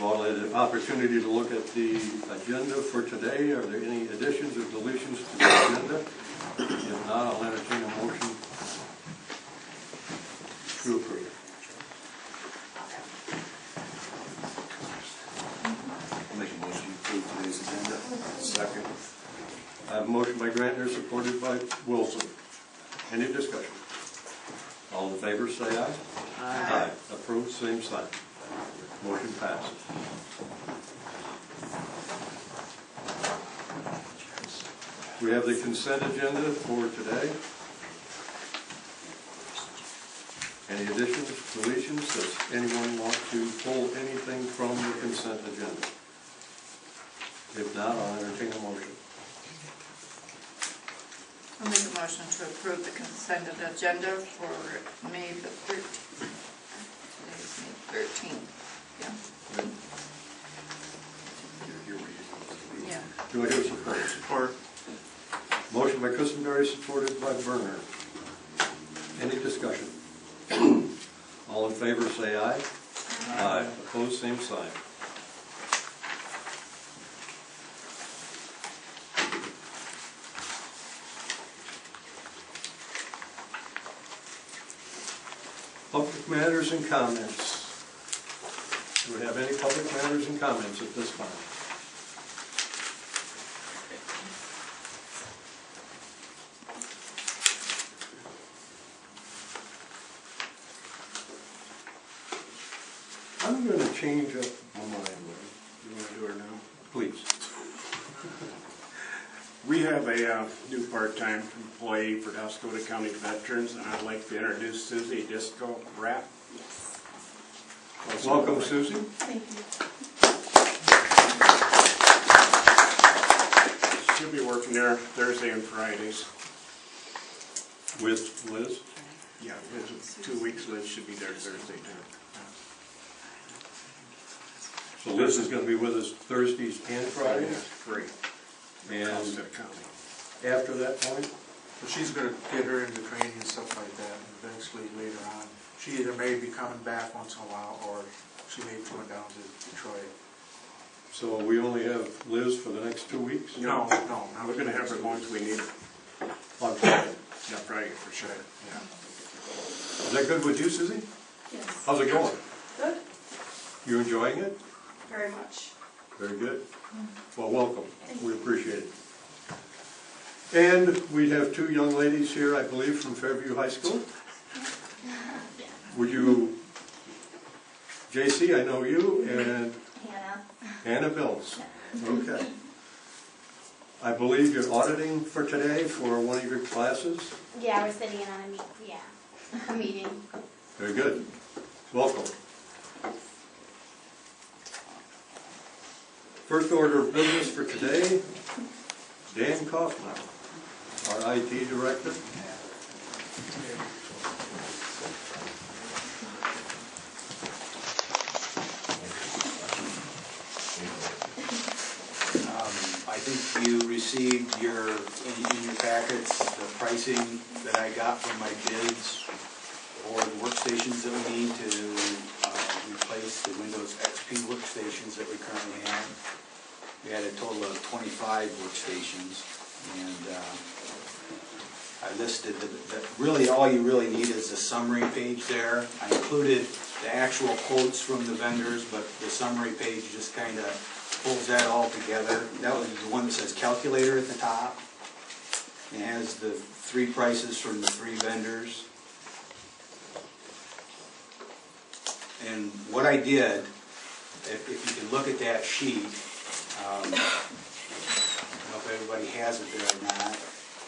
You've all had an opportunity to look at the agenda for today. Are there any additions or deletions to the agenda? If not, I'll entertain a motion to approve. I'll make a motion to approve today's agenda. Second. I have a motion by Grantner, supported by Wilson. Any discussion? All in favor, say aye. Aye. Approved, same sign. Motion passes. We have the consent agenda for today. Any additions, deletions? Does anyone want to pull anything from the consent agenda? If not, I'll entertain a motion. I'll make a motion to approve the consent agenda for May the 13th. Today's May 13th. Yeah. Yeah. Do I hear support? Support. Motion by Christenberry, supported by Berner. Any discussion? All in favor, say aye. Aye. Opposed, same sign. Public matters and comments. Do we have any public matters and comments at this time? I'm going to change up my mind. You want to do it now? Please. We have a new part-time employee for Oscoda County Veterans, and I'd like to introduce Susie Disco Rapp. Welcome, Susie. Thank you. She'll be working there Thursday and Fridays. With Liz. Yeah, it's 2 weeks. Liz should be there Thursday too. So Liz is going to be with us Thursdays and Fridays. Free. And Oscoda County. after that point, Well, she's going to get her into training and stuff like that eventually later on. She either may be coming back once in a while or she may be coming down to Detroit. so we only have Liz for the next 2 weeks? No, We're going to have her as long as we need her. On Friday. Yeah, Friday for sure. Yeah. Is that good with you, Susie? Yes. How's it going? Good. You enjoying it? Very much. Very good. Well, welcome. We appreciate it. And we have two young ladies here, I believe, from Fairview High School. Would you, JC, I know you, and Hannah Bills. Okay. I believe you're auditing for today for one of your classes. Yeah, we're sitting in on a meeting. Very good. Welcome. First order of business for today, Dan Kaufman, our IT director. I think you received in your packets the pricing that I got from my bids for the workstations that we need to replace the Windows XP workstations that we currently have. We had a total of 25 workstations, and I listed that really all you really need is a summary page there. I included the actual quotes from the vendors, but the summary page just kind of pulls that all together. That was the one that says calculator at the top. It has the 3 prices from the 3 vendors. And what I did, if you can look at that sheet, I don't know if everybody has it there or not.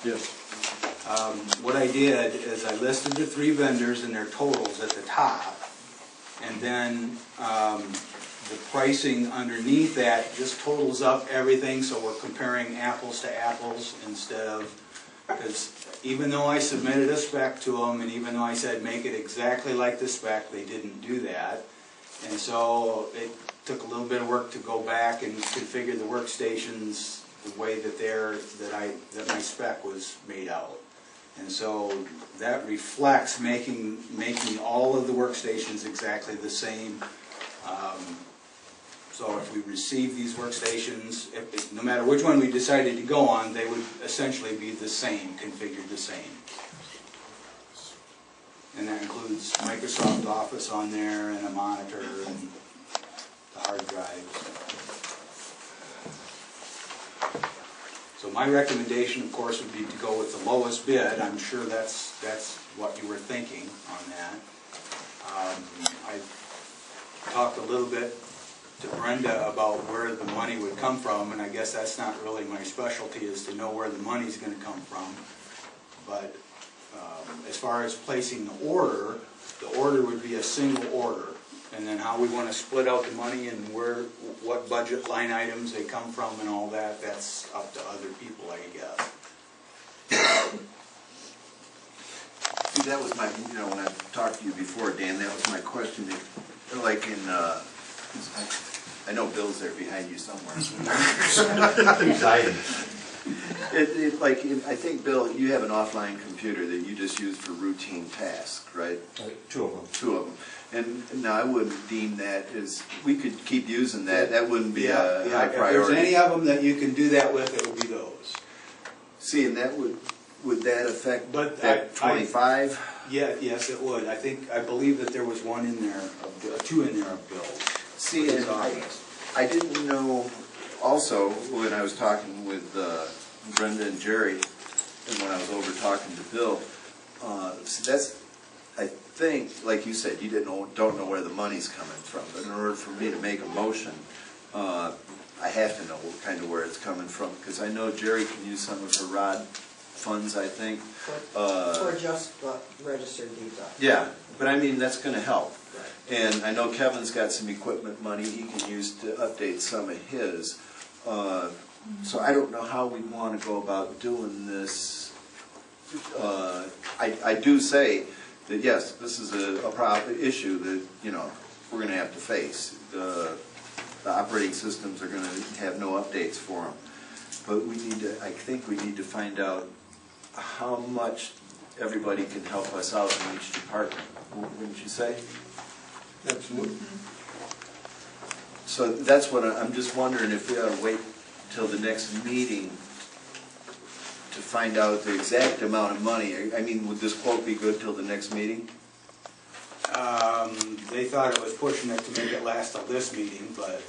Yes. What I did is I listed the 3 vendors and their totals at the top, and then the pricing underneath that just totals up everything, so we're comparing apples to apples instead of, because even though I submitted a spec to them and even though I said make it exactly like the spec, they didn't do that. And so it took a little bit of work to go back and configure the workstations the way that my spec was made out. And so that reflects making all of the workstations exactly the same So if we receive these workstations, no matter which one we decided to go on, they would essentially be the same, configured the same. And that includes Microsoft Office on there, and a monitor, and the hard drives. So my recommendation, of course, would be to go with the lowest bid. I'm sure that's what you were thinking on that. I talked a little bit to Brenda about where the money would come from, and I guess that's not really my specialty, is to know where the money's going to come from. But as far as placing the order would be a single order. And then how we want to split out the money and what budget line items they come from and all that, that's up to other people, I guess. See, that was my, when I talked to you before, Dan, that was my question. Like in, I know Bill's there behind you somewhere. I think, Bill, you have an offline computer that you just use for routine tasks, right? Two of them. Two of them. And now I wouldn't deem that as, we could keep using that, that wouldn't be a high priority. If there's any of them that you can do that with, it would be those. See, and that would that affect But that 25? Yeah, yes, it would. I believe that there was one in there, two in there of bills. See, and I didn't know, also, when I was talking with Brenda and Jerry, and when I was over talking to Bill, so that's, I think, like you said, you don't know where the money's coming from. But in order for me to make a motion, I have to know kind of where it's coming from, because I know Jerry can use some of her ROD funds, I think. For just the registered deeds. Yeah, but I mean, that's going to help. Right. And I know Kevin's got some equipment money he can use to update some of his. So I don't know how we want to go about doing this. I do say that, yes, this is a problem issue that, we're going to have to face. The operating systems are going to have no updates for them. But we need to, I think we need to find out how much everybody can help us out in each department. Wouldn't you say? Absolutely. So that's what I'm just wondering if we ought to wait till the next meeting to find out the exact amount of money. I mean, would this quote be good till the next meeting? They thought it was pushing it to make it last till this meeting, but...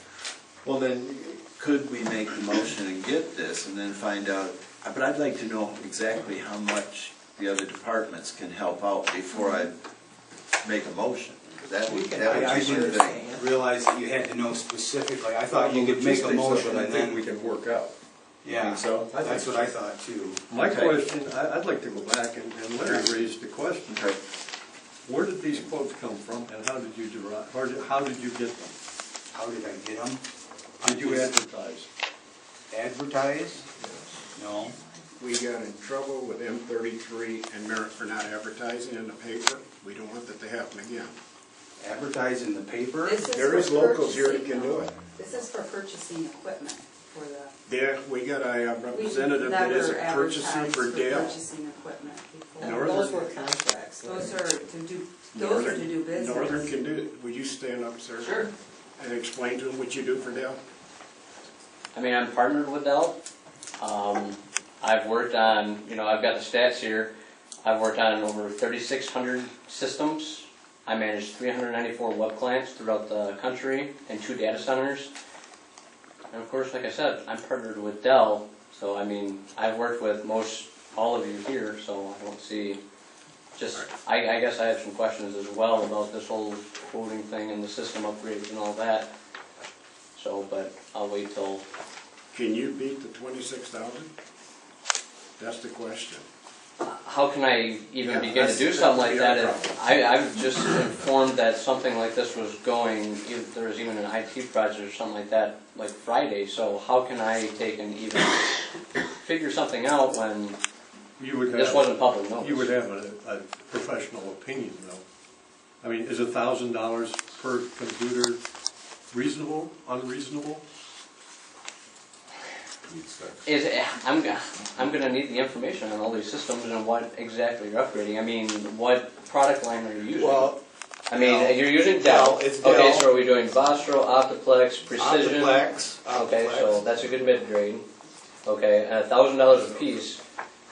Well, then, could we make the motion and get this and then find out? But I'd like to know exactly how much the other departments can help out before I make a motion. That would I be sort of didn't realize that you had to know specifically. I thought you could make a motion and then... we can work out. Yeah, so that's what I thought too. My question, I'd like to go back, and Larry raised the question. Okay. Where did these quotes come from, and how did you derive, how did you get them? How did I get them? Did you advertise? Advertise? No. We got in trouble with M33 and Merit for not advertising in the paper. We don't want that to happen again. Advertise in the paper? There is locals here that can do it. This is for purchasing equipment for the. Yeah, we got a representative that is purchasing for Dale. Purchasing equipment before. Northern- Those were contracts. Those are to do business. Northern can do it. Would you stand up, sir? Sure. And explain to them what you do for Dale? I mean, I'm partnered with Dell. I've worked on, I've got the stats here. I've worked on over 3,600 systems. I manage 394 web clients throughout the country and 2 data centers. And of course, like I said, I'm partnered with Dell. So, I mean, I've worked with all of you here, so I don't see, I guess I have some questions as well about this whole quoting thing and the system upgrades and all that. So, but I'll wait till... Can you beat the 26,000? That's the question. How can I even begin to that's- do something like that that's if I'm just informed that something like this was going, if there was even an IT project or something like that, like Friday, so how can I take and even figure something out when this wasn't public notice? You would have a professional opinion, though. I mean, is $1,000 per computer reasonable, unreasonable? I'm going to need the information on all these systems and what exactly you're upgrading. I mean, what product line are you using? Well, I mean, Dell. you're using Dell. It's Okay, Dell. so are we doing Vostro, Optiplex, Precision? Optiplex. Okay, so that's a good mid-grade. Okay, and $1,000 a piece.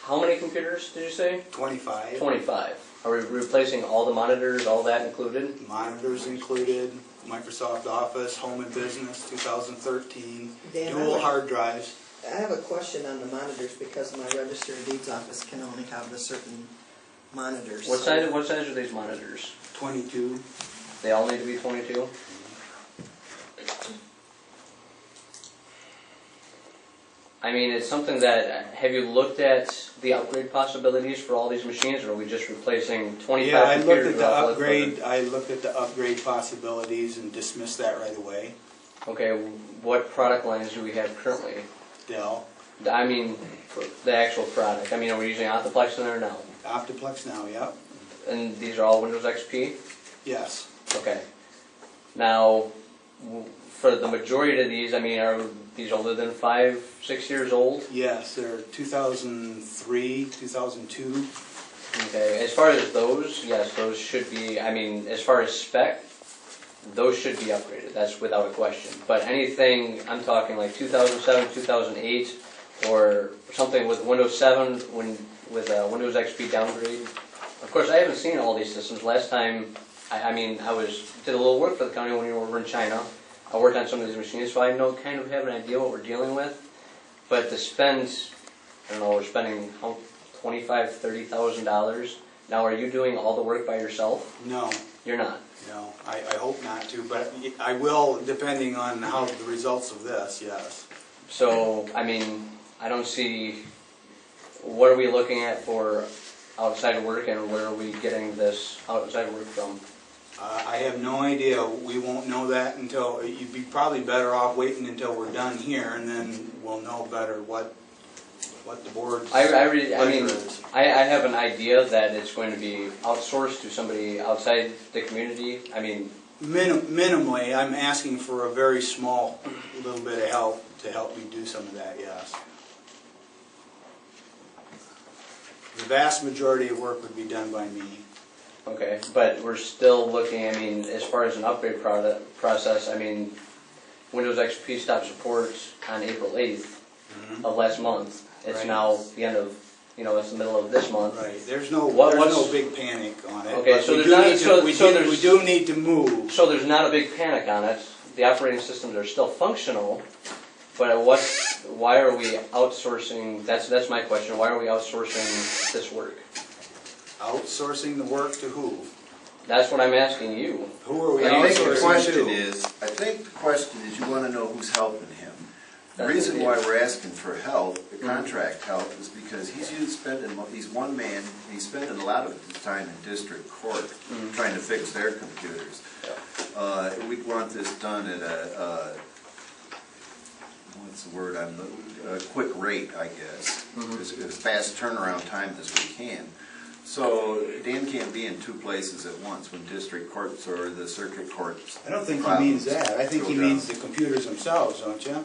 How many computers did you say? 25. 25. Are we replacing all the monitors, all that included? Monitors included, Microsoft Office, Home and Business 2013, Dan, dual hard drives. I have a question on the monitors because my Register of Deeds office can only have the certain monitors. What size are these monitors? 22. They all need to be 22? I mean, it's something that, have you looked at the upgrade possibilities for all these machines, or are we just replacing 25 Yeah, I looked computers at the without looking upgrade. for I looked at the upgrade possibilities and dismissed that right away. Okay, what product lines do we have currently? Dell, I mean, for the actual product. I mean, are we using Optiplex in there now? Optiplex now, yep. And these are all Windows XP? Yes. Okay. Now, for the majority of these, I mean, are these older than 5, 6 years old? Yes, they're 2003, 2002. Okay, as far as those, yes, those should be, I mean, as far as spec, those should be upgraded, that's without a question. But anything, I'm talking like 2007, 2008, or something with Windows 7, with a Windows XP downgrade. Of course, I haven't seen all these systems. Last time, I mean, I did a little work for the county when we were over in China. I worked on some of these machines, so I know, kind of have an idea what we're dealing with. But to spend, I don't know, we're spending $25,000, $30,000. Now, are you doing all the work by yourself? No, You're not. no, I hope not to, but I will depending on how the results of this, yes. So, I mean, I don't see, what are we looking at for outside work, and where are we getting this outside work from? I have no idea. We won't know that until, you'd be probably better off waiting until we're done here, and then we'll know better what the board's I mean, pleasure is. I have an idea that it's going to be outsourced to somebody outside the community. I mean, Minimally, I'm asking for a very small little bit of help to help me do some of that, yes. The vast majority of work would be done by me. okay, but we're still looking, I mean, as far as an upgrade process, I mean, Windows XP stopped support on April 8th of last month. It's Right. now the end of, it's the middle of this month. Right, there's no What's- big panic on it. Okay, but so we there's do not- need to- so- we so do- there's- We do need to move. So there's not a big panic on it. The operating systems are still functional, but why are we outsourcing, that's my question, why are we outsourcing this work? Outsourcing the work to who? That's what I'm asking you. Who are we I think the outsourcing question to? is you want to know who's helping him. The That's reason it. why we're asking for help, the contract help, is because he's one man, he's spending a lot of his time in district court trying to fix their computers. We'd want this done at what's the word, a quick rate, I guess, as fast turnaround time as we can. So Dan can't be in two places at once when district courts or the circuit courts. I don't think he means that. I think he means the computers themselves, don't you?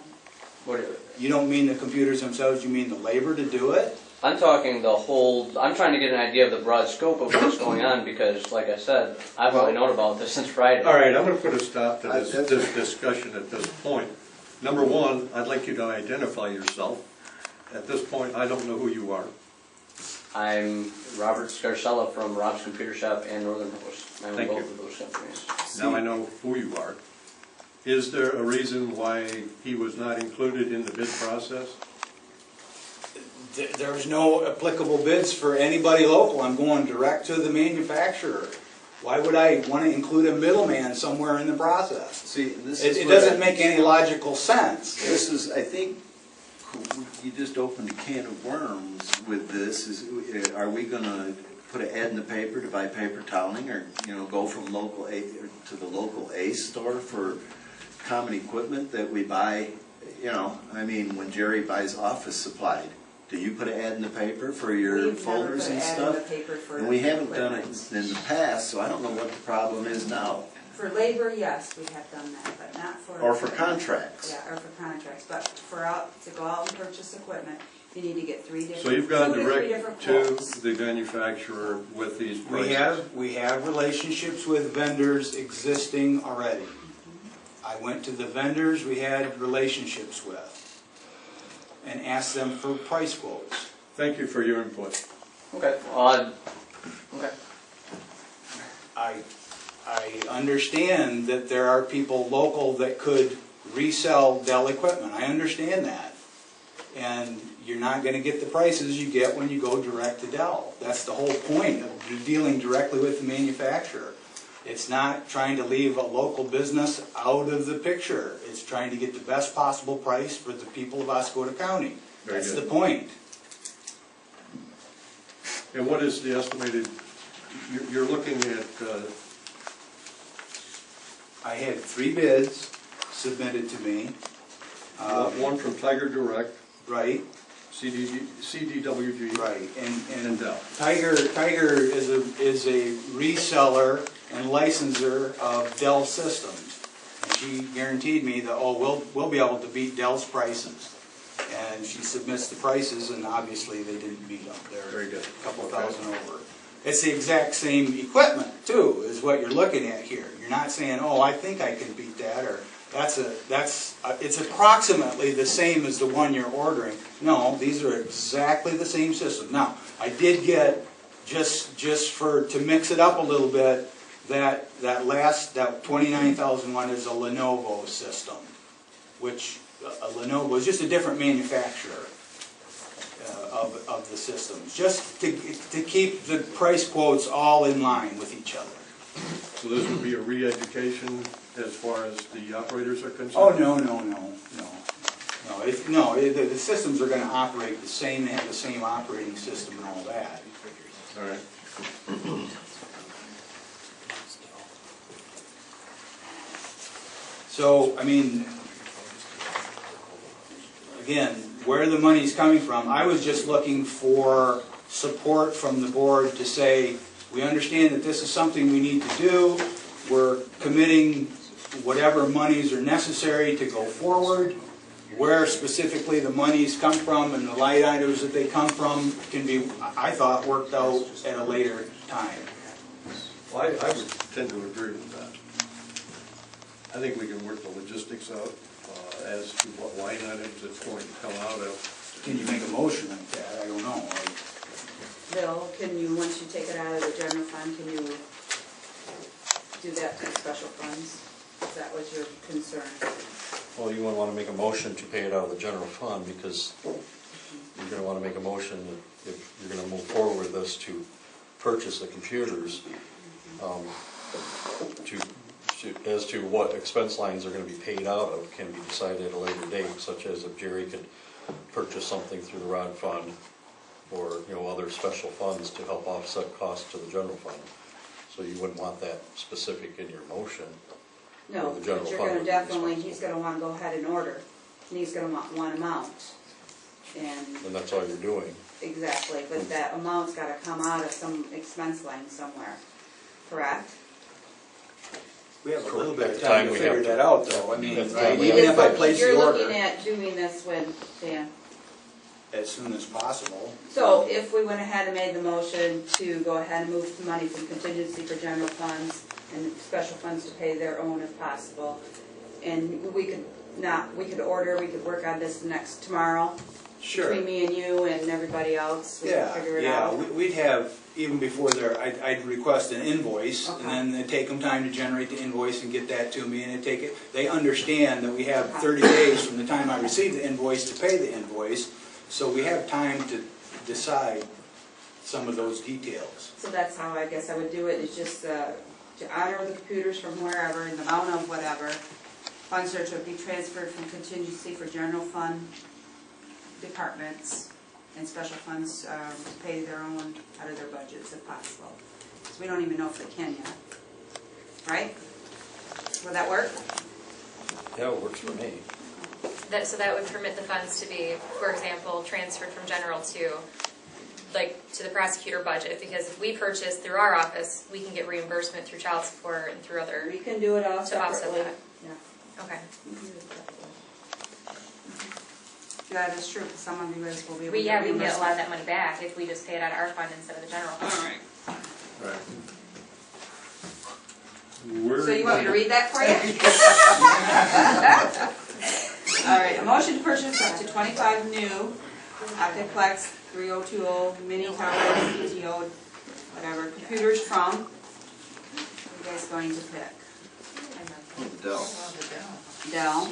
You don't mean the computers themselves, you mean the labor to do it? I'm talking I'm trying to get an idea of the broad scope of what's going on, because, like I said, I've only known about this since Friday. All right, I'm going to put a stop to this discussion at this point. Number one, I'd like you to identify yourself. At this point, I don't know who you are. I'm Robert Scarcella from Rob's Computer Shop and Northern Host. I own Thank both you. of those companies. Now I know who you are. Is there a reason why he was not included in the bid process? There's no applicable bids for anybody local. I'm going direct to the manufacturer. Why would I want to include a middleman somewhere in the process? See, this is It where doesn't make any logical sense. This is, I think, you just opened a can of worms with this. Are we going to put an ad in the paper to buy paper toweling, or go from local A to the local A store for common equipment that we buy? I mean, when Jerry buys office supply, do you put an ad in the paper for your folders and stuff? And we haven't done it in the past, so I don't know what the problem is now. For labor, yes, we have done that, but not for. Or for contracts. Yeah, or for contracts, but to go out and purchase equipment, You need to get 3 different. So you've gone 2 to 3 direct different to quotes. the manufacturer with these prices? We have relationships with vendors existing already. I went to the vendors we had relationships with and asked them for price quotes. Thank you for your input. Okay, okay. I understand that there are people local that could resell Dell equipment. I understand that. And you're not going to get the prices you get when you go direct to Dell. That's the whole point of dealing directly with the manufacturer. It's not trying to leave a local business out of the picture. It's trying to get the best possible price for the people of Oscoda County. Very That's good. the point. And what is the estimated, you're looking at, I had 3 bids submitted to me. one from Tiger Direct, Right, CDWG, right. and Dell. Tiger is a reseller and licensor of Dell systems. And she guaranteed me that, we'll be able to beat Dell's prices. And she submits the prices, and obviously they didn't beat them. They're Very good. a couple thousand over. It's the exact same equipment, too, is what you're looking at here. You're not saying, I think I can beat that, or it's approximately the same as the one you're ordering. No, these are exactly the same system. Now, I did get, just to mix it up a little bit, that 29,000 one is a Lenovo system, which a Lenovo is just a different manufacturer of the systems, just to keep the price quotes all in line with each other. So this would be a re-education as far as the operators are concerned? Oh, no. The systems are going to operate the same, they have the same operating system and all that. All right. So, I mean, again, where the money's coming from, I was just looking for support from the board to say, we understand that this is something we need to do, we're committing whatever monies are necessary to go forward. Where specifically the monies come from and the line items that they come from can be, I thought, worked out at a later time. Well, I would tend to agree with that. I think we can work the logistics out as to what line items it's going to come out of. Can you make a motion like that? I don't know. Bill, can you, once you take it out of the general fund, can you do that to special funds? If that was your concern. Well, you wouldn't want to make a motion to pay it out of the general fund because you're going to want to make a motion that if you're going to move forward with this to purchase the computers, as to what expense lines are going to be paid out of can be decided at a later date, such as if Jerry could purchase something through the ROD fund or other special funds to help offset costs to the general fund. So you wouldn't want that specific in your motion. No, The general but you're fund gonna would be definitely, responsible. he's gonna wanna go ahead and order, and he's gonna want one amount. And And that's all you're doing. exactly, but that amount's gotta come out of some expense line somewhere, correct? We have a little bit of At the time to we have figure that out, though. I mean, At the time even if I place the You're order looking at doing this when, Dan, as soon as possible. so if we went ahead and made the motion to go ahead and move the money from contingency for general funds and special funds to pay their own if possible, and we could work on this tomorrow, Sure. between me and you and everybody else, we can figure it out. We'd have, even before there, I'd request an invoice, Okay. and then it'd take them time to generate the invoice and get that to me, and they understand that we have 30 days from the time I receive the invoice to pay the invoice, so we have time to decide some of those details. So that's how I guess I would do it, is just to honor the computers from wherever, in the amount of whatever. Funds are to be transferred from contingency for general fund departments and special funds to pay their own out of their budgets if possible. So we don't even know if they can yet. Right? Would that work? Yeah, it works for me. So that would permit the funds to be, for example, transferred from general to the prosecutor budget, because if we purchase through our office, we can get reimbursement through child support and through other, We can do it all to offset separately. that. Yeah. Okay. We can do it separately. That is true, because some of you guys will be able to. We can get a lot of that money back if we just pay it out of our fund instead of the general fund. Right. Where- So you want me to read that for you? All right, a motion to purchase up to 25 new Optiplex 3020 mini tower PTO, whatever, computers from, who are you guys going to pick? Dell. Dell.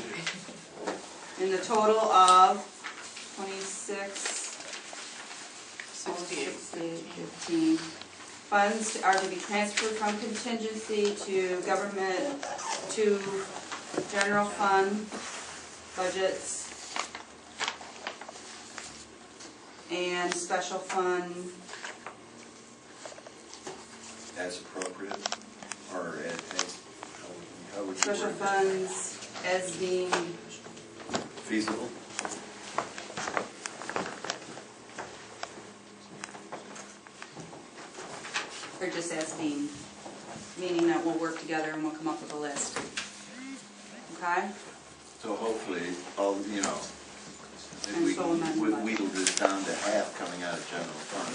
In the total of 26,615. Funds are to be transferred from contingency to government, to general fund budgets and special fund, As appropriate, or how would you special word it? funds as deemed. Feasible? Or just as deemed, meaning that we'll work together and we'll come up with a list. Okay? So hopefully, all, you know, And maybe we so amend the can budget. wheedle this down to half coming out of general fund.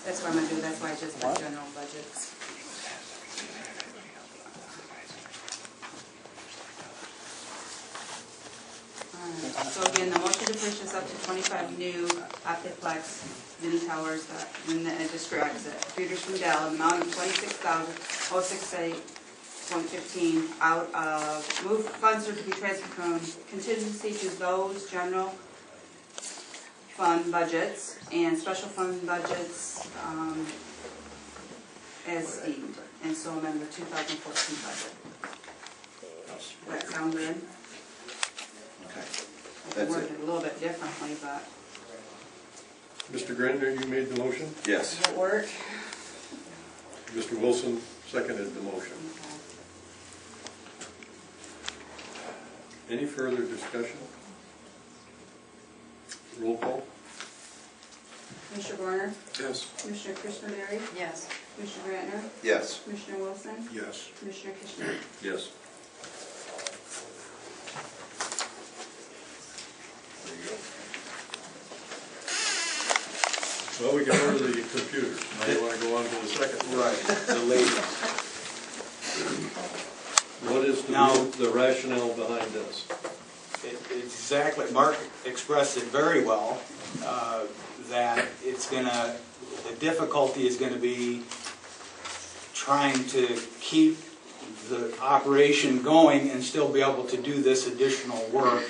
That's what I'm gonna do, that's why I just put general budgets. Alright, so again, the motion to purchase up to 25 new Optiplex mini towers, and then it describes it. Computers from Dell, an amount of $26,068.15 out of, funds are to be transferred from contingency to those general fund budgets and special fund budgets as deemed, and so amend the 2014 budget. Does that sound good? Okay. I can That's word it. it a little bit differently, but Mr. Grandner, you made the motion? Yes. does it work? Mr. Wilson seconded the motion. Any further discussion? Roll call? Commissioner Warner? Yes. Commissioner Christenberry? Yes. Commissioner Grantner? Yes. Commissioner Wilson? Yes. Commissioner Kishner? Yes. Well, we got rid of the computers. Now you want to go on to the second one. Right, the latest. What is Now- the rationale behind this? Exactly, Mark expressed it very well, that it's gonna, the difficulty is gonna be trying to keep the operation going and still be able to do this additional work,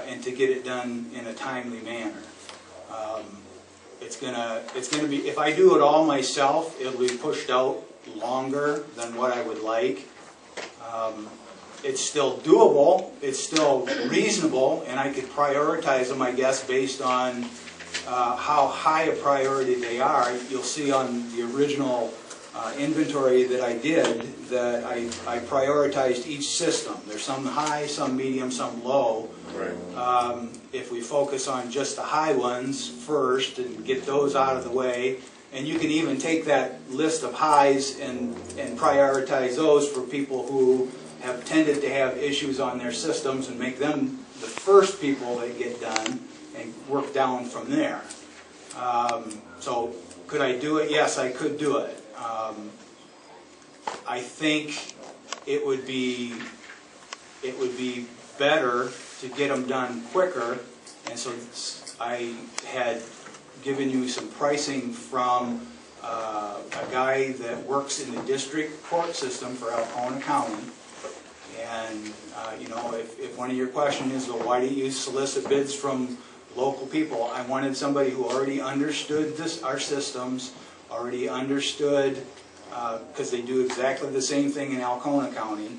and to get it done in a timely manner. It's gonna be, if I do it all myself, it'll be pushed out longer than what I would like. It's still doable, it's still reasonable, and I could prioritize them, I guess, based on how high a priority they are. You'll see on the original inventory that I did that I prioritized each system. There's some high, some medium, some low. Right. If we focus on just the high ones first and get those out of the way, and you can even take that list of highs and prioritize those for people who have tended to have issues on their systems and make them the first people that get done and work down from there. So could I do it? Yes, I could do it. I think it would be better to get them done quicker, and so I had given you some pricing from a guy that works in the district court system for Alcona County. And you know, if one of your questions is, well, why do you solicit bids from local people? I wanted somebody who already understood our systems, already understood, because they do exactly the same thing in Alcona County,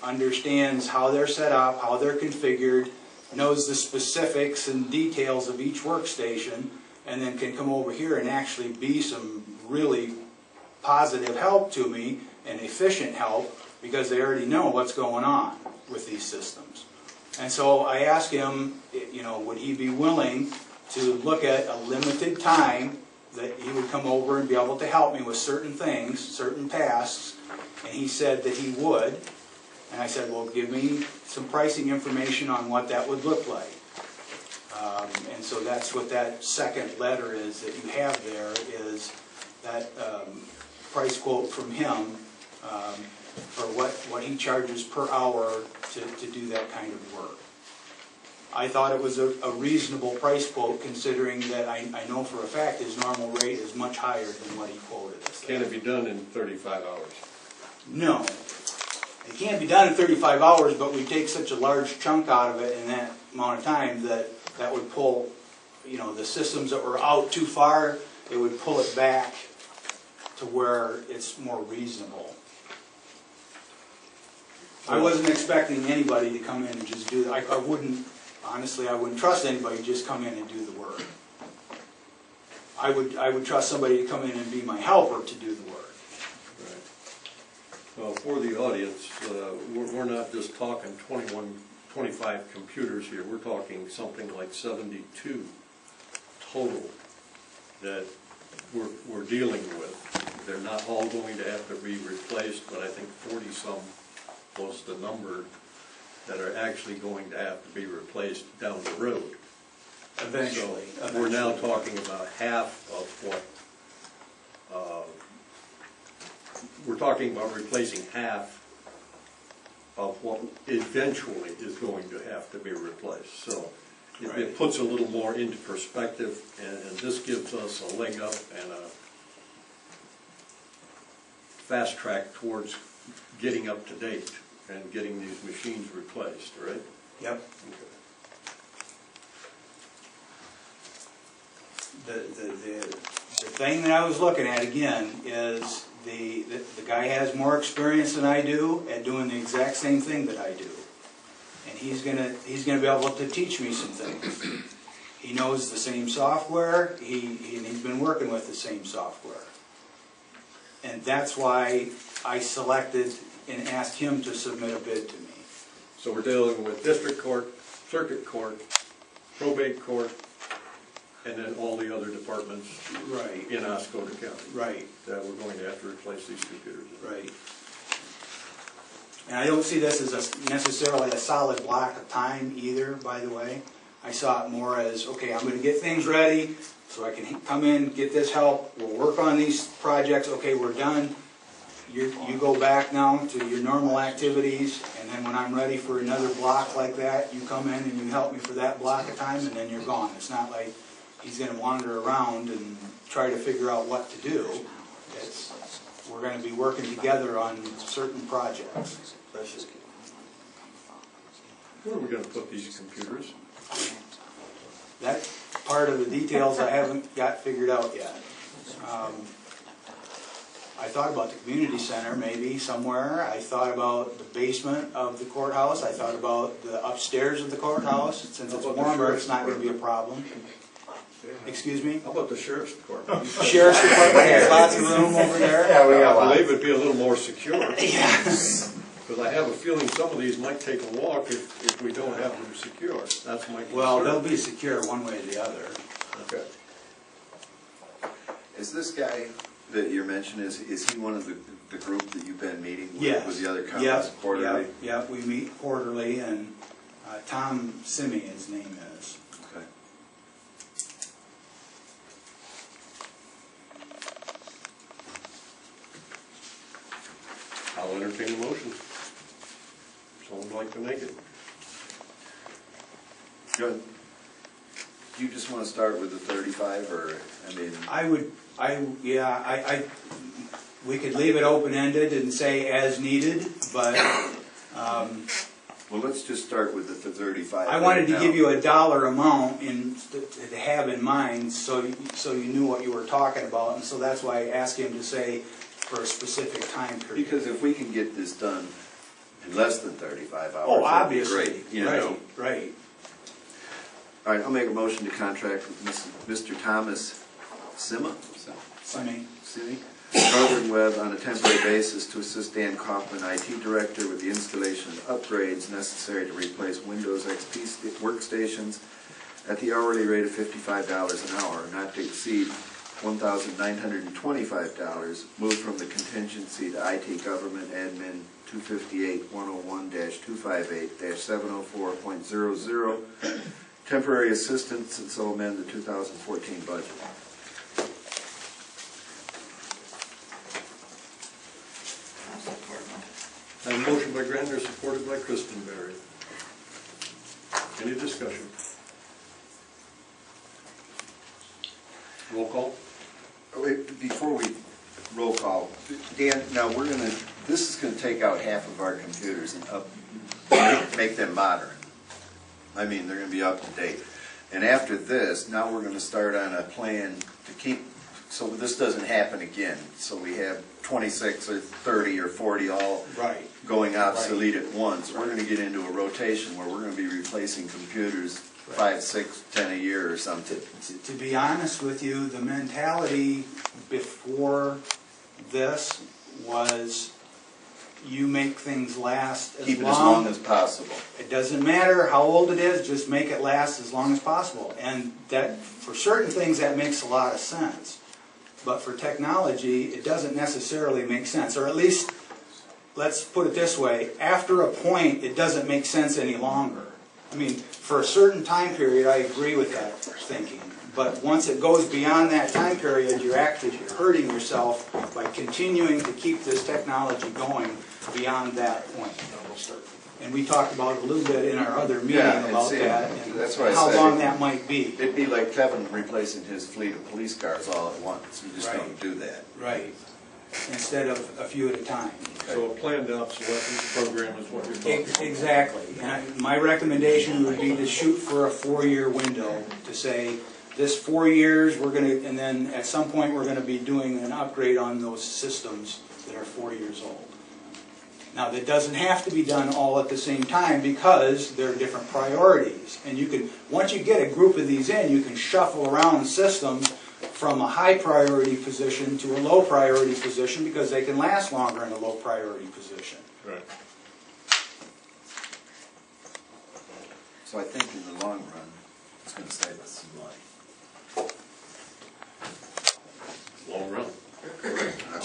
understands how they're set up, how they're configured, knows the specifics and details of each workstation, and then can come over here and actually be some really positive help to me and efficient help, because they already know what's going on with these systems. And so I asked him, you know, would he be willing to look at a limited time that he would come over and be able to help me with certain things, certain tasks, and he said that he would. And I said, well, give me some pricing information on what that would look like. And so that's what that second letter is that you have there, is that price quote from him for what he charges per hour to do that kind of work. I thought it was a reasonable price quote, considering that I know for a fact his normal rate is much higher than what he quoted us. Can it be done in 35 hours? No. It can't be done in 35 hours, but we take such a large chunk out of it in that amount of time that would pull, the systems that were out too far, it would pull it back to where it's more reasonable. I wasn't expecting anybody to come in and just do that. Honestly, I wouldn't trust anybody to just come in and do the work. I would trust somebody to come in and be my helper to do the work. Right. Well, for the audience, we're not just talking 25 computers here. We're talking something like 72 total that we're dealing with. They're not all going to have to be replaced, but I think 40-some was the number that are actually going to have to be replaced down the road. Eventually. So we're now talking about half of what, we're talking about replacing half of what eventually is going to have to be replaced. So it puts a little more into perspective, and this gives us a leg up and a fast track towards getting up to date and getting these machines replaced, right? Yep. Okay. The thing that I was looking at again is the guy has more experience than I do at doing the exact same thing that I do, and he's gonna be able to teach me some things. He knows the same software. He's been working with the same software, and that's why I selected and asked him to submit a bid to me. So we're dealing with district court, circuit court, probate court, and then all the other departments in Oscoda County. Right. That we're going to have to replace these computers. Right. And I don't see this as necessarily a solid block of time either, by the way. I saw it more as, okay, I'm going to get things ready so I can come in, get this help, we'll work on these projects, okay, we're done. You go back now to your normal activities, and then when I'm ready for another block like that, you come in and you help me for that block of time, and then you're gone. It's not like he's going to wander around and try to figure out what to do. We're going to be working together on certain projects. Where are we going to put these computers? That part of the details I haven't got figured out yet. I thought about the community center maybe somewhere. I thought about the basement of the courthouse. I thought about the upstairs of the courthouse. Since it's warmer, it's not going to be a problem. Excuse me? How about the sheriff's department? Sheriff's department has lots of room over there. Yeah, we got I lots. believe it'd be a little more secure. Yes. Because I have a feeling some of these might take a walk if we don't have them secure. That's my concern. Well, they'll be secure one way or the other. Okay. Is this guy that you're mentioning, is he one of the group that you've been meeting with, Yes. with the other counties quarterly? Yep, we meet quarterly, and Tom Simi, his name is. Okay. I'll entertain a motion. Someone would like to make it? Good. Do you just want to start with the 35, or, we could leave it open-ended and say as needed, but well, let's just start with the 35. I wanted to give you a dollar amount to have in mind, so you knew what you were talking about, and so that's why I asked him to say for a specific time period. Because if we can get this done in less than 35 hours, Oh, that'd be obviously, great. You know? right. All right, I'll make a motion to contract with Mr. Thomas Simi, Northern Web, on a temporary basis to assist Dan Kaufman, IT Director, with the installation of upgrades necessary to replace Windows XP workstations at the hourly rate of $55 an hour, not to exceed $1,925, moved from the contingency to IT Government Admin 258-101-258-704.00, temporary assistance, and so amend the 2014 budget. I'll support that. I have a motion by Grander, supported by Christenberry. Any discussion? Roll call? Wait, before we roll call, Dan, now this is gonna take out half of our computers and make them modern. I mean, they're gonna be up to date. And after this, now we're gonna start on a plan to keep, so this doesn't happen again. So we have 26 or 30 or 40 all going obsolete at once. We're gonna get into a rotation where we're gonna be replacing computers 5, 6, 10 a year or something. To be honest with you, the mentality before this was you make things last Keep it as long as possible. It doesn't matter how old it is, just make it last as long as possible. And that, for certain things, that makes a lot of sense. But for technology, it doesn't necessarily make sense. Or at least, let's put it this way, after a point, it doesn't make sense any longer. I mean, for a certain time period, I agree with that thinking. But once it goes beyond that time period, you're actually hurting yourself by continuing to keep this technology going beyond that point. And we talked about it a little bit in our other meeting about that and that's what I how said. long that might be. It'd be like Kevin replacing his fleet of police cars all at once. You just Right. don't do that. Right. Instead of a few at a time. So a planned obsolescence program is what you're talking about. Exactly. And my recommendation would be to shoot for a 4-year window, to say, this 4 years, we're going to, and then at some point, we're going to be doing an upgrade on those systems that are 4 years old. Now, that doesn't have to be done all at the same time because there are different priorities. And you can, once you get a group of these in, you can shuffle around systems from a high priority position to a low priority position because they can last longer in a low priority position. Right. So I think in the long run, it's going to save us some money. Long run. I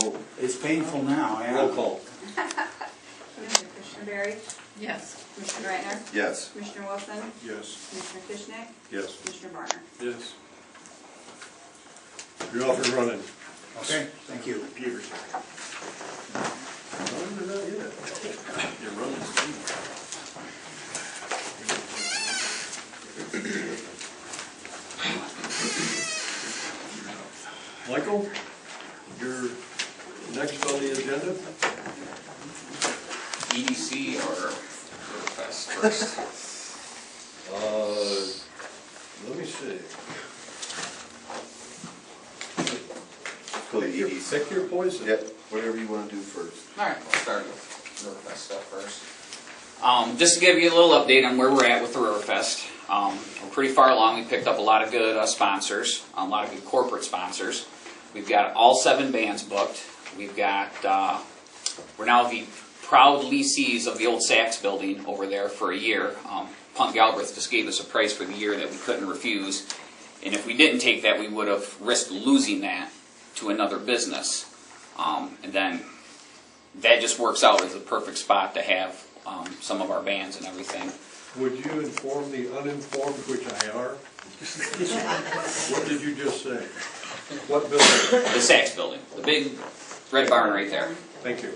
hope. It's painful now, yeah. Roll call. Commissioner Berry? Yes. Commissioner Reitner? Yes. Commissioner Wilson? Yes. Commissioner Kishnick? Yes. Commissioner Barner? Yes. You're off and running. Okay, thank you. Computers. No, not yet. You're running. Michael, you're next on the agenda. EDC or Riverfest first? Let me see. Go to EDC. Pick your poison. Yep, whatever you want to do first. Alright, we'll start with Riverfest stuff first. Just to give you a little update on where we're at with the Riverfest. We're pretty far along. We picked up a lot of good sponsors, a lot of good corporate sponsors. We've got all 7 bands booked. We've got, we're now the proud lessees of the old Saks building over there for a year. Punt Galbraith just gave us a price for the year that we couldn't refuse. And if we didn't take that, we would have risked losing that to another business. And then that just works out as a perfect spot to have some of our bands and everything. Would you inform the uninformed, which I are? What did you just say? What building? The Saks building, the big red barn right there. Thank you.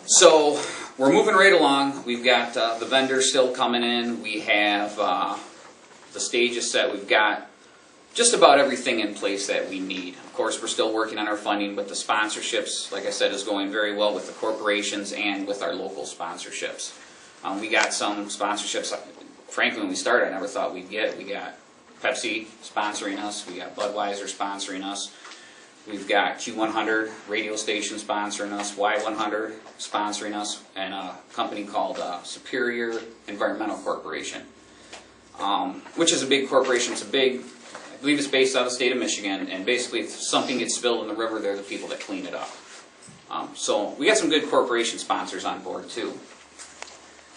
So we're moving right along. We've got the vendors still coming in. We have the stages set. We've got just about everything in place that we need. Of course, we're still working on our funding, but the sponsorships, like I said, is going very well with the corporations and with our local sponsorships. We got some sponsorships, frankly, when we started, I never thought we'd get. We got Pepsi sponsoring us. We got Budweiser sponsoring us. We've got Q100 radio station sponsoring us, Y100 sponsoring us, and a company called Superior Environmental Corporation, which is a big corporation. It's a big, I believe it's based out of the state of Michigan, and basically if something gets spilled in the river, they're the people that clean it up. So we got some good corporation sponsors on board too.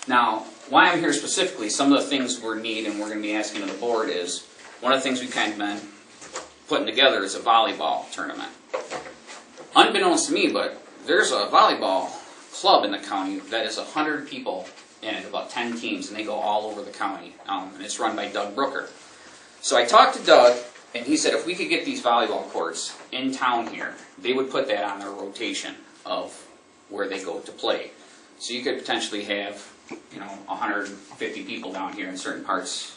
Now, why I'm here specifically, some of the things we're need and we're going to be asking of the board is, one of the things we've kind of been putting together is a volleyball tournament. Unbeknownst to me, but there's a volleyball club in the county that is 100 people in it, about 10 teams, and they go all over the county, and it's run by Doug Brooker. So I talked to Doug, and he said if we could get these volleyball courts in town here, they would put that on their rotation of where they go to play. So you could potentially have, 150 people down here in certain parts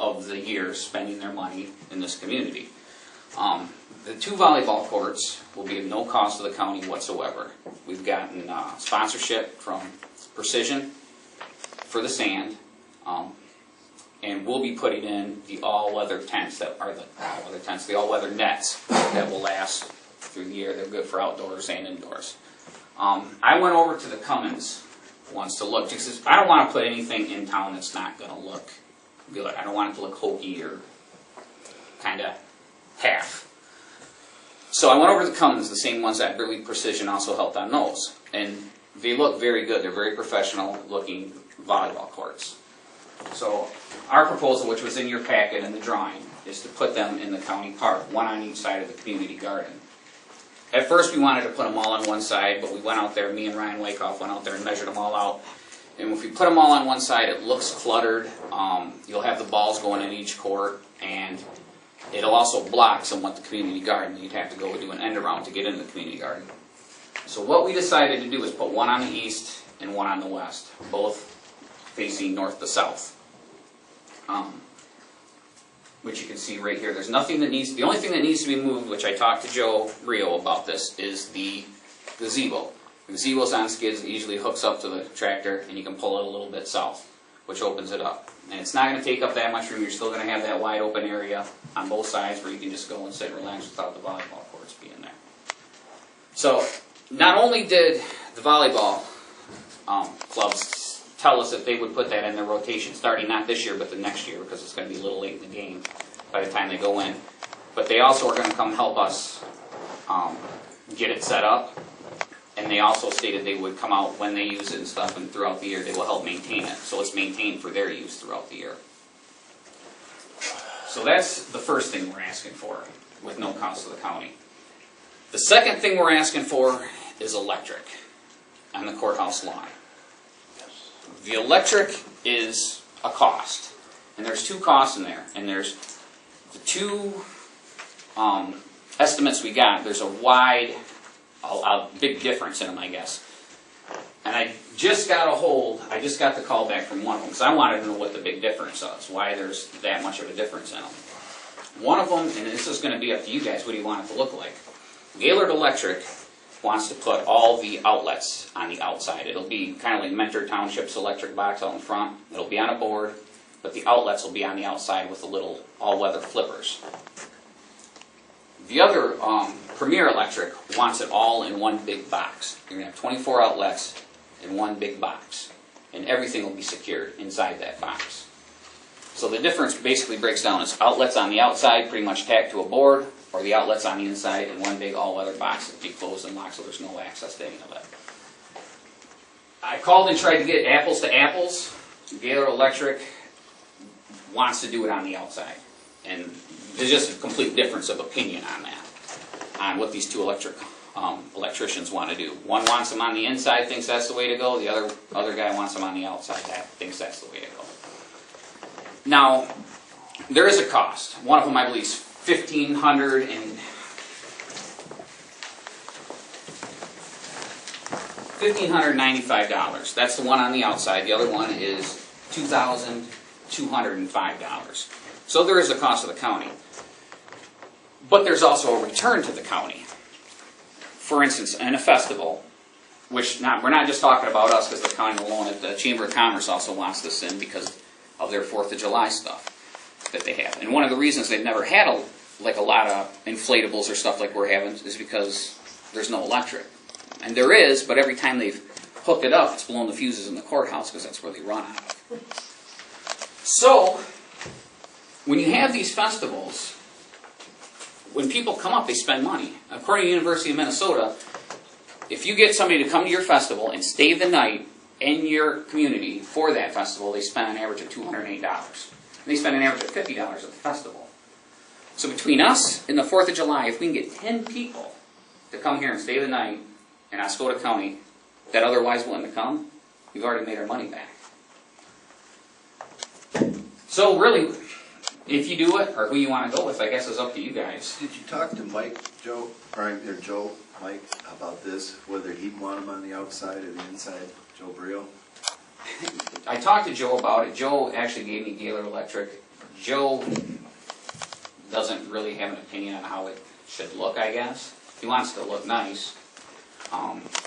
of the year spending their money in this community. The 2 volleyball courts will be of no cost to the county whatsoever. We've gotten sponsorship from Precision for the sand, and we'll be putting in the all-weather tents that are the all-weather nets that will last through the year. They're good for outdoors and indoors. I went over to the Cummins once to look, because I don't want to put anything in town that's not going to look good. I don't want it to look hokey or kind of half. So I went over to the Cummins, the same ones that Burley Precision also helped on those. And they look very good. They're very professional looking volleyball courts. So our proposal, which was in your packet in the drawing, is to put them in the county park, one on each side of the community garden. At first we wanted to put them all on one side, but we went out there, me and Ryan Wyckoff went out there and measured them all out. And if we put them all on one side, it looks cluttered. You'll have the balls going in each court, and it'll also block somewhat the community garden. You'd have to go do an end around to get into the community garden. So what we decided to do is put one on the east and one on the west, both facing north to south. Which you can see right here. There's nothing that needs, the only thing that needs to be moved, which I talked to Joe Rio about this, is the gazebo. The gazebo's on skids, it usually hooks up to the tractor, and you can pull it a little bit south, which opens it up. And it's not going to take up that much room. You're still going to have that wide open area on both sides where you can just go and sit and relax without the volleyball courts being there. So not only did the volleyball clubs tell us that they would put that in their rotation starting not this year but the next year, because it's going to be a little late in the game by the time they go in, but they also are going to come help us get it set up, and they also stated they would come out when they use it and stuff, and throughout the year they will help maintain it, so it's maintained for their use throughout the year. So that's the first thing we're asking for with no cost to the county. The second thing we're asking for is electric on the courthouse lawn. The electric is a cost, and there's 2 costs in there, and there's the 2 estimates we got. There's a big difference in them, I guess. And I just got the call back from one of them, because I wanted to know what the big difference is, why there's that much of a difference in them. One of them, and this is going to be up to you guys, what do you want it to look like? Gaylord Electric wants to put all the outlets on the outside. It'll be kind of like Mentor Township's electric box out in front. It'll be on a board, but the outlets will be on the outside with the little all-weather flippers. The other, Premier Electric, wants it all in one big box. You're going to have 24 outlets in one big box, and everything will be secured inside that box. So the difference basically breaks down as outlets on the outside pretty much tacked to a board, or the outlets on the inside in one big all-weather box that be closed and locked so there's no access to any of it. I called and tried to get apples to apples. Gaylord Electric wants to do it on the outside. And there's just a complete difference of opinion on that, on what these 2 electricians want to do. One wants them on the inside, thinks that's the way to go. The other guy wants them on the outside, thinks that's the way to go. Now, there is a cost. One of them, I believe, is $1,595. That's the one on the outside. The other one is $2,205. So there is a cost to the county. But there's also a return to the county. For instance, in a festival, which we're not just talking about us because the county alone, the Chamber of Commerce also wants this in because of their 4th of July stuff that they have. And one of the reasons they've never had a lot of inflatables or stuff like we're having is because there's no electric. And there is, but every time they've hooked it up, it's blown the fuses in the courthouse because that's where they run out of. So, when you have these festivals, when people come up, they spend money. According to the University of Minnesota, if you get somebody to come to your festival and stay the night in your community for that festival, they spend an average of $208. And they spend an average of $50 at the festival. So So between us and the 4th of July, if we can get 10 people to come here and stay the night in Oscoda County that otherwise wouldn't have come, we've already made our money back. So really, if you do it, or who you want to go with, I guess is up to you guys. Did you talk to Mike, Joe, or Joe, Mike, about this, whether he'd want them on the outside or the inside, Joe Brio? I talked to Joe about it. Joe actually gave me Gaylor Electric. Joe doesn't really have an opinion on how it should look, I guess. He wants it to look nice.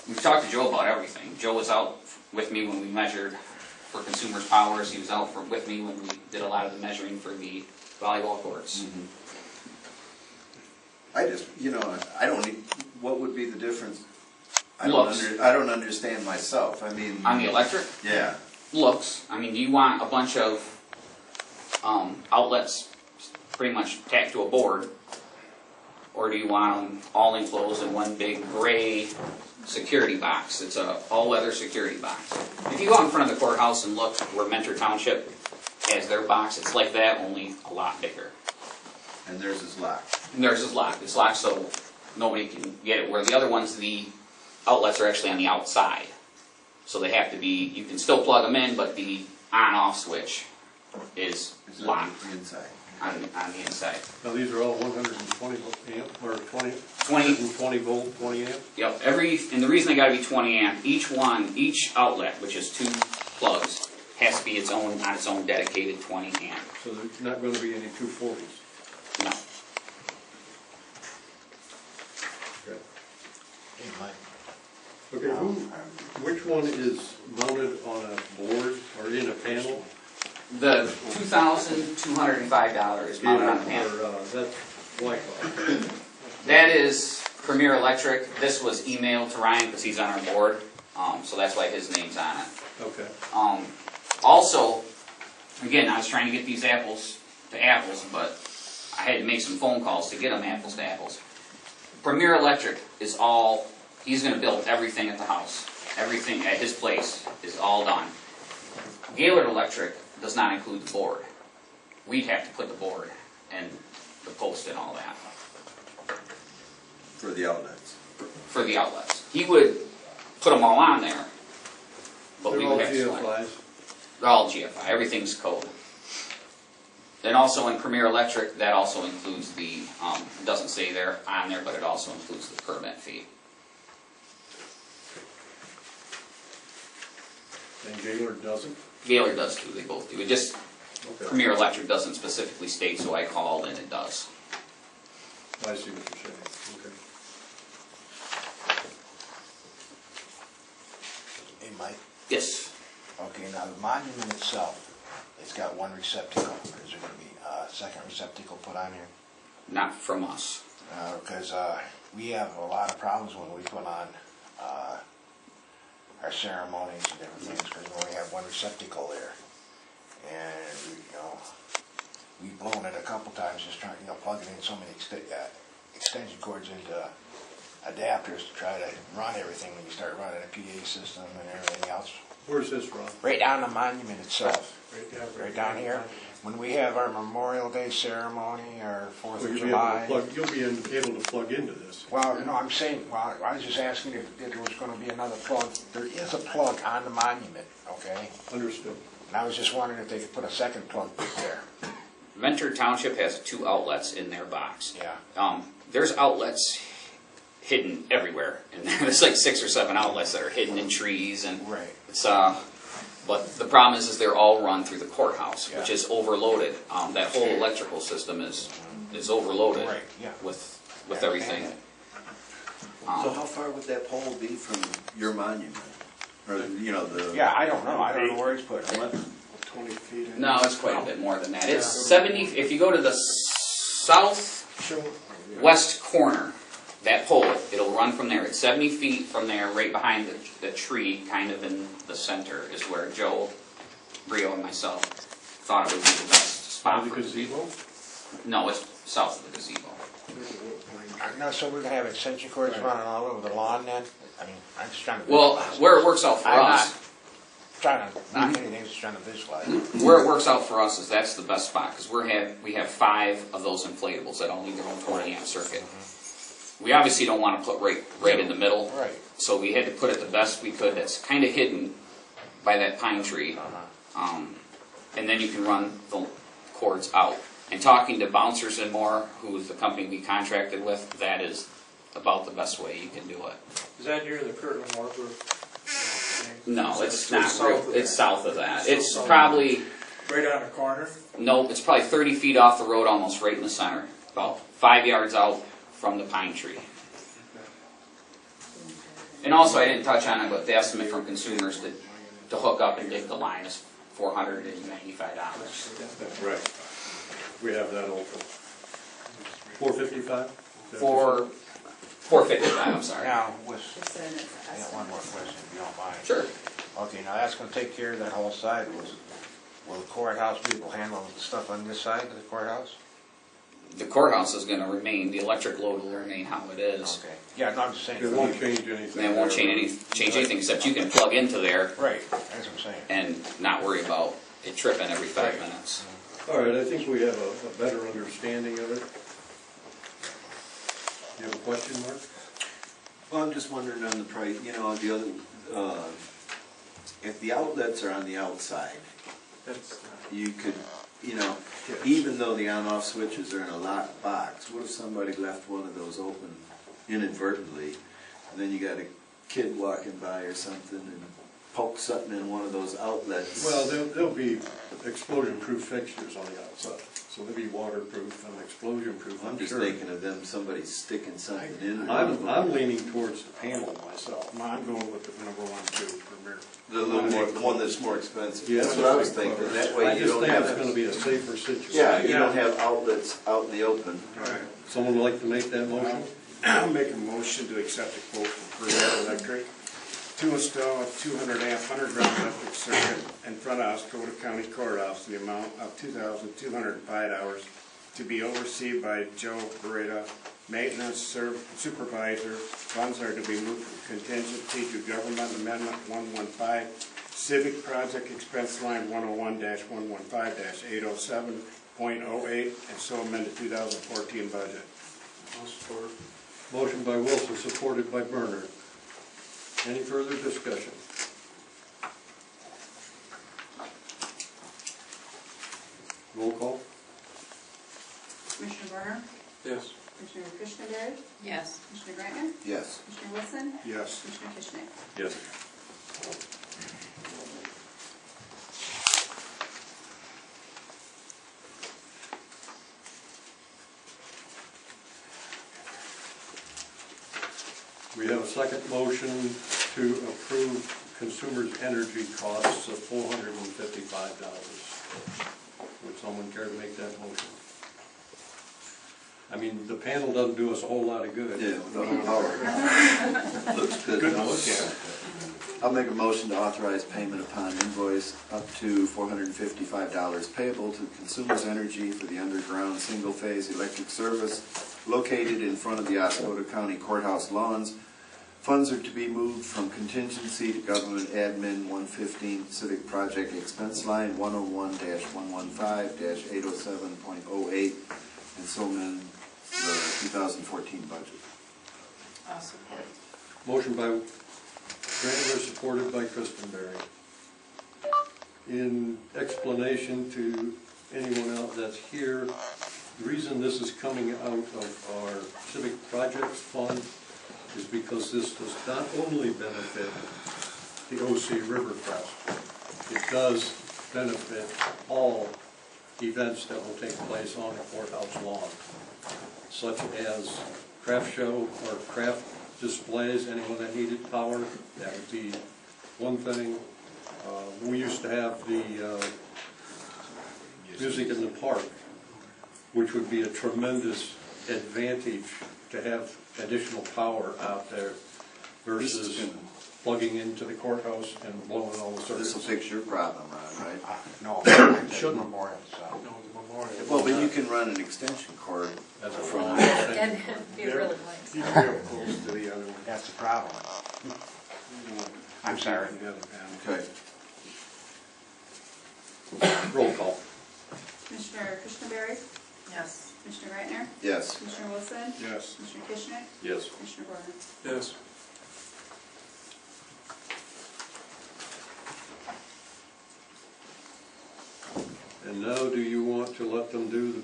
We've talked to Joe about everything. Joe was out with me when we measured for Consumers Powers. He was out with me when we did a lot of the measuring for the volleyball courts. Mm-hmm. I just, I don't need, what would be the difference? I don't understand myself. I mean, on the electric? Yeah. Looks. I mean, do you want a bunch of outlets pretty much tacked to a board? Or do you want them all enclosed in one big gray security box? It's a all-weather security box. If you go out in front of the courthouse and look where Mentor Township has their box, it's like that, only a lot bigger. And theirs is locked. And theirs is locked. It's locked so nobody can get it. Where the other ones, the outlets are actually on the outside. So they have to be, you can still plug them in, but the on-off switch is locked on the inside. On the inside. Now, these are all 120 amp, or 20 volt, 20 amp? Yep, and the reason they gotta be 20 amp, each outlet, which is 2 plugs, has to be on its own dedicated 20 amp. So there's not gonna be any 240s? No. Okay. Hey, Mike. Okay, which one is mounted on a board or in a panel? The $2,205 is mounted on the panel. That's Wi-Fi. That is Premier Electric. This was emailed to Ryan because he's on our board, so that's why his name's on it. Okay. Also, again, I was trying to get these apples to apples, but I had to make some phone calls to get them apples to apples. Premier Electric is all, he's going to build everything at the house. Everything at his place is all done. Gaylord Electric does not include the board. We'd have to put the board and the post and all that. For the outlets. For the outlets. He would put them all on there, but They're we all would have to select. GFIs? They're all GFI. Everything's code. And also in Premier Electric, that also includes the, it doesn't say there on there, but it also includes the permit fee. And Gaylord doesn't? Gaylord does too, they both do. It just, Okay. Premier Electric doesn't specifically state, so I called and it does. I see what you're saying, okay. Hey, Mike. Yes. Okay, now the monument itself, it's got one receptacle. Is there going to be a second receptacle put on here? Not from us. Because we have a lot of problems when we put on our ceremonies and different things, because we only have one receptacle there. And, we've blown it a couple times just trying, plugging in so many extension cords into adapters to try to run everything when you start running a PA system and everything else. Where's this from? Right down the monument itself. Right Down here. When we have our Memorial Day ceremony, our 4th So of you'll July. be able to plug into this? Well, no, I'm saying, I was just asking if there was going to be another plug. There is a plug on the monument, okay? Understood. And I was just wondering if they could put a second plug there. Mentor Township has 2 outlets in their box. Yeah. There's outlets hidden everywhere, and there's like 6 or 7 outlets that are hidden in trees, and Right. it's but the problem is they're all run through the courthouse, Yeah. which is overloaded. That whole electrical system is overloaded Right, yeah. with everything. So how far would that pole be from your monument? Or, the... Yeah, I don't know. I don't know where he's put it. 20 feet. No, it's quite a bit more than that. It's 70, if you go to the southwest corner, that pole, it'll run from there. It's 70 feet from there, right behind the tree, kind of in the center, is where Joe, Brio, and myself thought it would be the best spot. The gazebo? No, it's south of the gazebo. No, so we're going to have extension cords running all over the lawn then? I mean, I'm just trying to... Well, where it works out for us, trying to, not anything, just trying to visualize. Where it works out for us is that's the best spot, because we have 5 of those inflatables that all need their own 20 amp circuit. We obviously don't want to put right in the middle, Right. so we had to put it the best we could that's kind of hidden by that pine tree. And then you can run the cords out. And talking to Bouncers and More, who's the company we contracted with, that is about the best way you can do it. Is that near the Kirtland Harbor? No, it's not real. It's south of that. It's probably, Right on the corner? no, it's probably 30 feet off the road, almost right in the center. About 5 yards out from the pine tree. And also, I didn't touch on it, but the estimate from consumers to hook up and dig the line is $495. That's right. We have that open. 455? $455, I'm sorry. Now, with, Just saying it's I got one more question, if you don't mind. Sure. Okay, now that's gonna take care of that whole side. Will the courthouse people handle the stuff on this side of the courthouse? The courthouse is going to remain, the electric load will remain how it is. Okay. Yeah, no, I'm just saying. It won't change anything. And it won't change anything, except you can plug into there Right, that's what I'm saying. and not worry about it tripping every 5 minutes. All right, I think we have a better understanding of it. You have a question, Mark? Well, I'm just wondering on the price, the other, if the outlets are on the outside, That's, you could, even though the on-off switches are in a locked box, what if somebody left one of those open inadvertently, and then you got a kid walking by or something and poke something in one of those outlets? Well, there'll be explosion-proof fixtures on the outside, so they'll be waterproof and explosion-proof, I'm I'm just sure. thinking of them, somebody sticking something in. I'm leaning towards the panel myself. I'm going with the number 1, 2 for mirror. The little more, the one that's more expensive. Yeah, That's what I was thinking. That way you don't I have. just think it's gonna be a safer situation. Yeah, you don't have outlets out in the open. Someone would like to make that motion? I'll make a motion to accept a quote from First Electric to install a 200 amp underground electric circuit in front of Oscoda County Courthouse in the amount of $2,205 to be overseen by Joe Beretta, maintenance supervisor. Funds are to be moved from contingency to government amendment 115, civic project expense line 101-115-807.08, and so amend the 2014 budget. Motion by Wilson, supported by Bernard. Any further discussion? Roll call? Commissioner Warner? yes. Commissioner Kushner? Yes. Commissioner Grantner? Yes. Commissioner Wilson? Yes. Commissioner Kishner? Yes. We have a second motion to approve consumers' energy costs of $455. Would someone care to make that motion? I mean, the panel doesn't do us a whole lot of good. Yeah, without the power. Looks good. Good to look at. I'll make a motion to authorize payment upon invoice up to $455 payable to Consumers Energy for the underground single-phase electric service located in front of the Oscoda County Courthouse lawns. Funds are to be moved from contingency to government admin 115 civic project expense line 101-115-807.08, and so amend the 2014 budget. I'll support. Motion by Grandler, supported by Christenberry. In explanation to anyone else that's here, the reason this is coming out of our civic projects fund is because this does not only benefit the OC Rivercrest, it does benefit all events that will take place on the courthouse lawn, such as craft show or craft displays. Anyone that needed power, that would be one thing. We used to have the music in the park, which would be a tremendous advantage to have additional power out there versus plugging into the courthouse and blowing all the circuits. This will fix your problem, Ron, right? No, Shouldn't. Memorial, so. No, the memorial. Well, but you can run an extension cord That's a from problem. And it'd be really nice. He's real close to the other one. That's the problem. I'm sorry. The other panel. Okay. Roll call. Commissioner Christenberry, Yes. Commissioner Reitner, Yes. Commissioner Wilson, Yes. Commissioner Kishner, Yes. Commissioner Gordon. Yes. And now, do you want to let them do the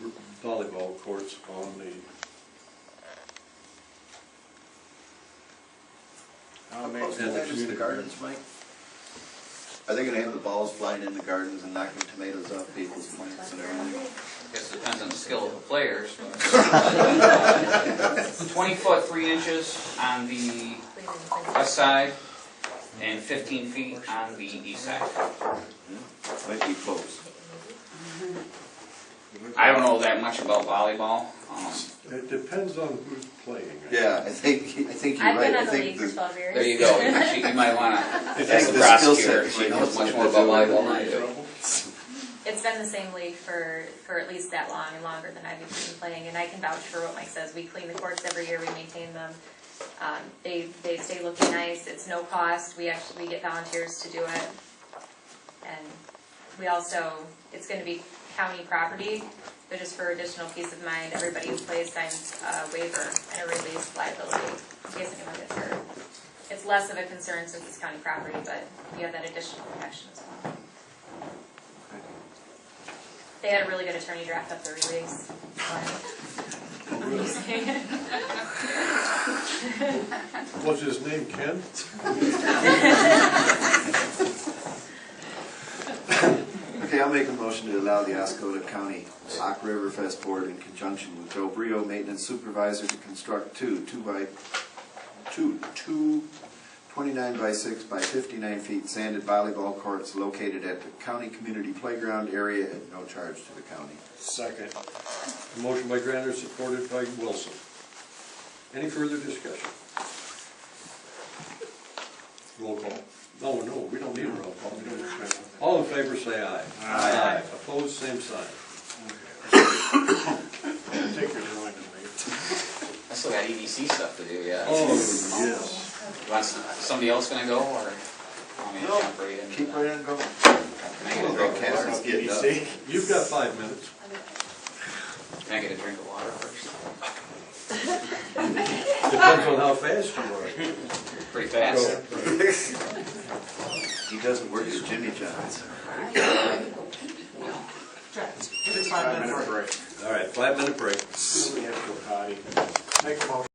volleyball courts on the, I'll How make, close to that is the gardens, Mike? Are they gonna have the balls flying in the gardens and knocking tomatoes off people's plants and everything? Guess it depends on the skill of the players. 20 foot 3 inches on the west side and 15 feet on the east side. Might be close. I don't know that much about volleyball. it depends on who's playing. Yeah, I think you're I've right. been I on the league think for the, 12 years. There you go. You might want to ask think the the skill prosecutor. set She might knows have much something more to about do with it. volleyball than I do. It's been the same league for at least that long and longer than I've been playing, and I can vouch for what Mike says. We clean the courts every year, we maintain them. They stay looking nice, it's no cost, we get volunteers to do it. And we also, it's gonna be county property, but just for additional peace of mind, everybody who plays signs a waiver and a release liability in case anyone gets hurt. It's less of a concern since it's county property, but you have that additional protection as well. They had a really good attorney draft up the release. Was his name Ken? Okay, I'll make a motion to allow the Oscoda County Sauk River Fest Board in conjunction with Joe Brio, Maintenance Supervisor, to construct two 29 by 6 by 59 feet sanded volleyball courts located at the county community playground area at no charge to the county. second. A motion by Grander, supported by Wilson. Any further discussion? Roll call. No, we don't need a roll call. We don't. All in favor, say aye. Aye. Opposed, same sign. Take your drawing and leave. I still got EDC stuff to do, yeah. Oh, yes. Somebody else gonna go, or want me to jump right in? Keep right on going. Can I get a drink of water? Cameron's getting up. You've got 5 minutes. Can I get a drink of water first? Depends on how fast you are. Pretty fast. He doesn't work as Jimmy John's. 5 minute break. All right, 5 minute break. We have to go potty. Make a motion.